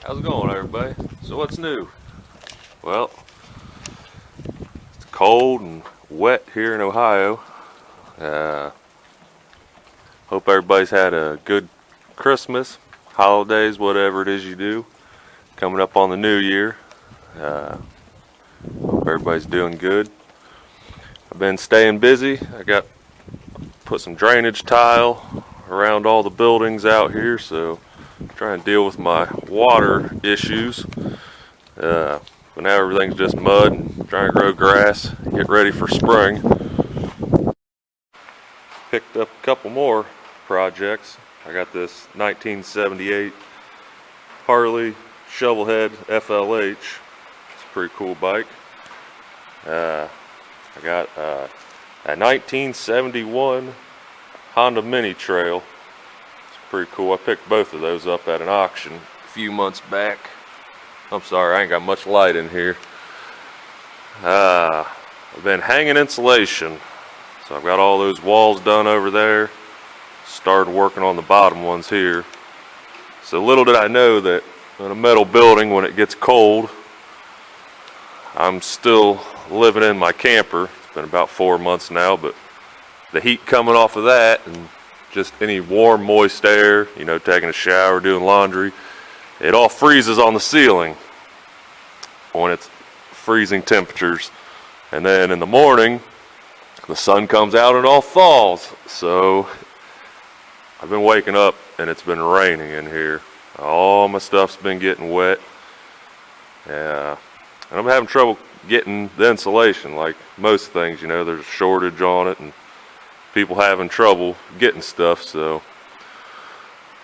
How's it going, everybody? So what's new? Well, it's cold and wet here in Ohio. Uh, Hope everybody's had a good Christmas, holidays, whatever it is you do. Coming up on the new year. Hope everybody's doing good. I've been staying busy. I got put some drainage tile around all the buildings out here, so I'm trying to deal with my water issues. But now everything's just mud and trying to grow grass, get ready for spring. Picked up a couple more projects. I got this 1978 Harley Shovelhead FLH. It's a pretty cool bike. I got a 1971 Honda Mini Trail. It's pretty cool. I picked both of those up at an auction a few months back. I'm sorry, I ain't got much light in here. I've been hanging insulation. So I've got all those walls done over there. Started working on the bottom ones here. So little did I know that in a metal building, when it gets cold, I'm still living in my camper. It's been about 4 months now, but the heat coming off of that and just any warm, moist air, you know, taking a shower, doing laundry, it all freezes on the ceiling when it's freezing temperatures. And then in the morning, the sun comes out and it all thaws. So I've been waking up and it's been raining in here. All my stuff's been getting wet. Yeah, and I'm having trouble getting the insulation. Like most things, you know, there's a shortage on it and people having trouble getting stuff. So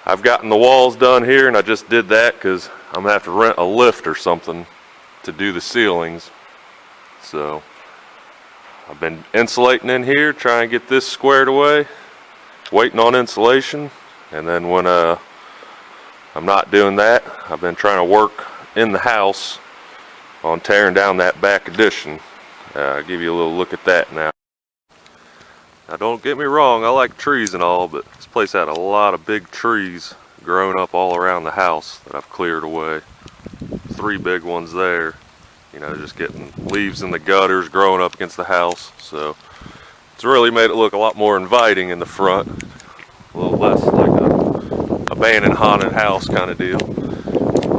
I've gotten the walls done here, and I just did that because I'm gonna have to rent a lift or something to do the ceilings. So I've been insulating in here, trying to get this squared away, waiting on insulation. And then when I'm not doing that, I've been trying to work in the house on tearing down that back addition. I'll give you a little look at that now. Now don't get me wrong, I like trees and all, but this place had a lot of big trees growing up all around the house that I've cleared away. 3 big ones there. You know, just getting leaves in the gutters growing up against the house. So it's really made it look a lot more inviting in the front. A little less like a abandoned haunted house kind of deal.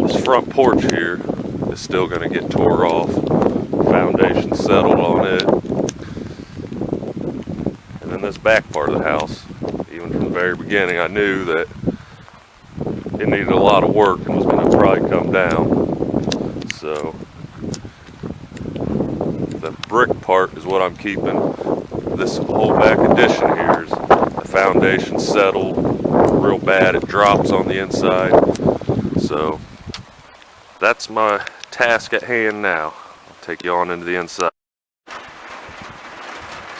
This front porch here is still going to get tore off. Foundation settled on it. And then this back part of the house, even from the very beginning, I knew that it needed a lot of work and was going to probably come down. So the brick part is what I'm keeping. This whole back addition here is the foundation settled real bad. It drops on the inside. So that's my task at hand now. I'll take you on into the inside.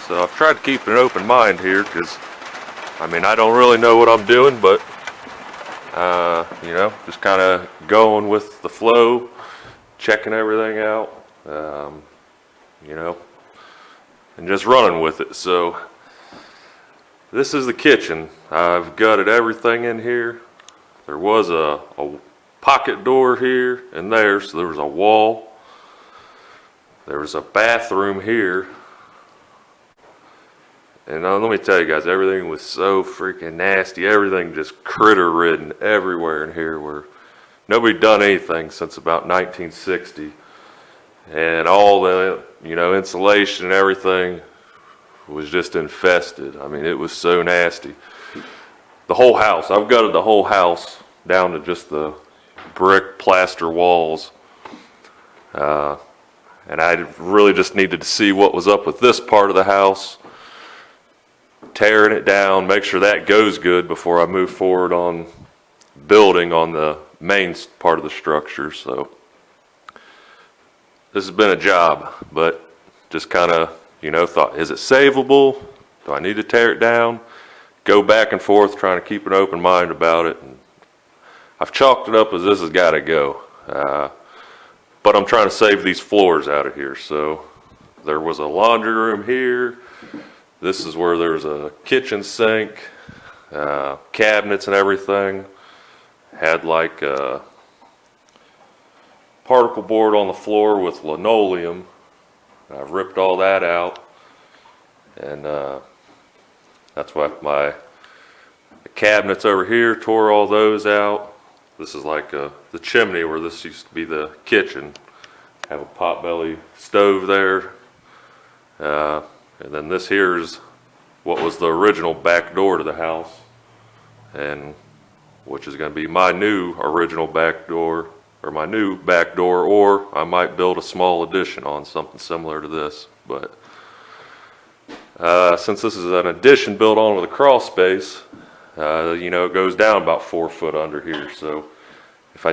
So I've tried to keep an open mind here because, I mean, I don't really know what I'm doing, but you know, just kind of going with the flow, checking everything out. You know, and just running with it. So this is the kitchen. I've gutted everything in here. There was a pocket door here and there, so there was a wall. There was a bathroom here. And let me tell you guys, everything was so freaking nasty. Everything just critter ridden everywhere in here, where nobody done anything since about 1960. And all the, you know, insulation and everything was just infested. I mean, it was so nasty. The whole house, I've gutted the whole house down to just the brick plaster walls. And I really just needed to see what was up with this part of the house, tearing it down, make sure that goes good before I move forward on building on the main part of the structure. So this has been a job, but just kind of, you know, thought, is it savable? Do I need to tear it down? Go back and forth, trying to keep an open mind about it. And I've chalked it up as this has got to go. But I'm trying to save these floors out of here. So there was a laundry room here. This is where there's a kitchen sink, cabinets and everything. Had like particle board on the floor with linoleum. I've ripped all that out, and that's why the cabinets over here, tore all those out. This is like the chimney where this used to be the kitchen. Have a potbelly stove there, and then this here is what was the original back door to the house, and which is going to be my new original back door, or my new back door, or I might build a small addition on something similar to this. But since this is an addition built on with a crawl space, you know, it goes down about 4 foot under here. So if I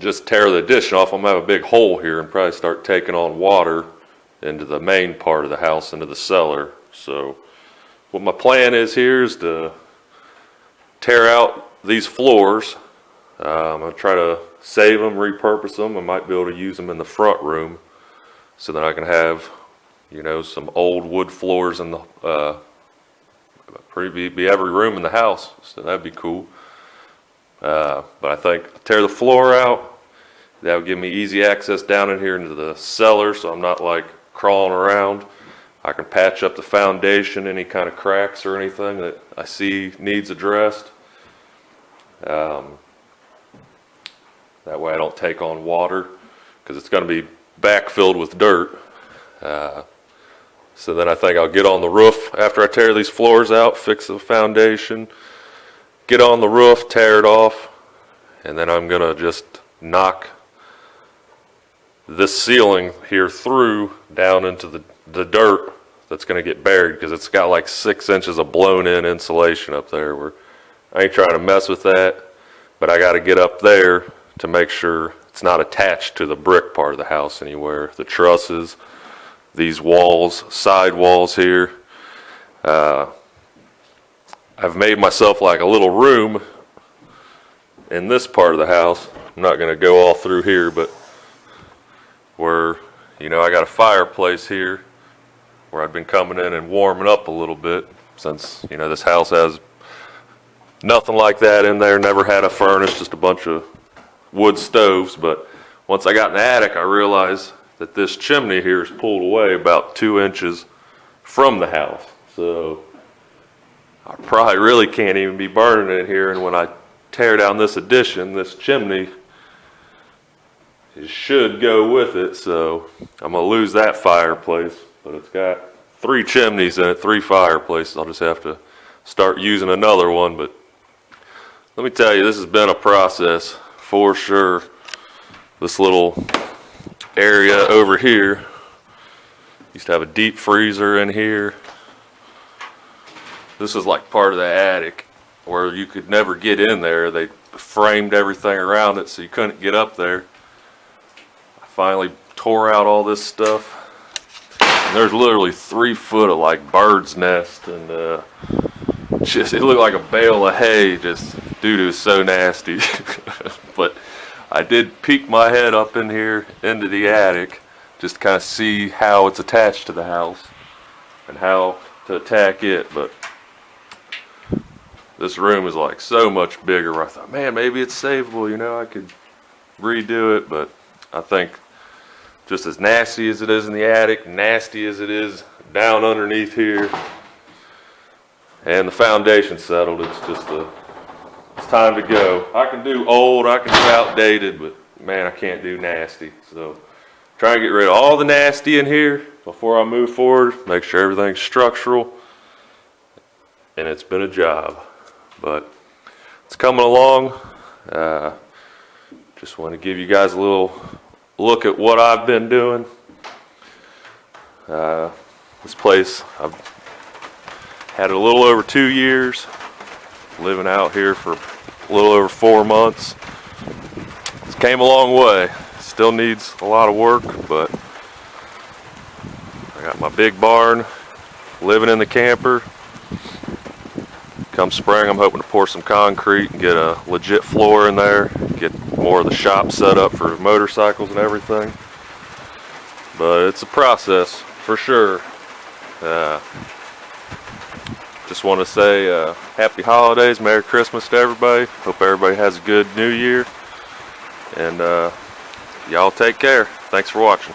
just tear the addition off, I'm gonna have a big hole here and probably start taking on water into the main part of the house, into the cellar. So what my plan is here is to tear out these floors. I'm gonna try to save them, repurpose them. I might be able to use them in the front room, so that I can have, you know, some old wood floors in the be every room in the house. So that'd be cool. But I think tear the floor out. That would give me easy access down in here into the cellar, so I'm not like crawling around. I can patch up the foundation, any kind of cracks or anything that I see needs addressed. That way I don't take on water, because it's going to be backfilled with dirt. So then I think I'll get on the roof after I tear these floors out, fix the foundation, get on the roof, tear it off, and then I'm going to just knock this ceiling here through down into the dirt that's going to get buried, because it's got like 6 inches of blown in insulation up there. Where I ain't trying to mess with that, but I got to get up there to make sure it's not attached to the brick part of the house anywhere. The trusses, these walls, side walls here. I've made myself like a little room in this part of the house. I'm not going to go all through here, but where, you know, I got a fireplace here where I've been coming in and warming up a little bit, since, you know, this house has nothing like that in there, never had a furnace, just a bunch of wood stoves. But once I got in the attic, I realized that this chimney here is pulled away about 2 inches from the house. So I probably really can't even be burning it here. And when I tear down this addition, this chimney should go with it. So I'm gonna lose that fireplace, but it's got 3 chimneys in it, 3 fireplaces. I'll just have to start using another one. But let me tell you, this has been a process for sure. This little area over here used to have a deep freezer in here. This is like part of the attic where you could never get in there. They framed everything around it so you couldn't get up there. I finally tore out all this stuff, and there's literally 3 foot of like bird's nest, and it looked like a bale of hay. Just dude, it was so nasty. But I did peek my head up in here into the attic just to kind of see how it's attached to the house and how to attack it. But this room is like so much bigger. I thought, man, maybe it's savable, you know, I could redo it. But I think just as nasty as it is in the attic, nasty as it is down underneath here, and the foundation settled, it's time to go. I can do old, I can do outdated, but man, I can't do nasty. So try and get rid of all the nasty in here before I move forward, make sure everything's structural, and it's been a job, but it's coming along. Just want to give you guys a little look at what I've been doing. This place, I've had it a little over 2 years, living out here for a little over 4 months. It's came a long way. Still needs a lot of work, but I got my big barn, living in the camper. Come spring, I'm hoping to pour some concrete and get a legit floor in there, get more of the shop set up for motorcycles and everything. But it's a process for sure. Just want to say happy holidays, Merry Christmas to everybody. Hope everybody has a good New Year. And y'all take care. Thanks for watching.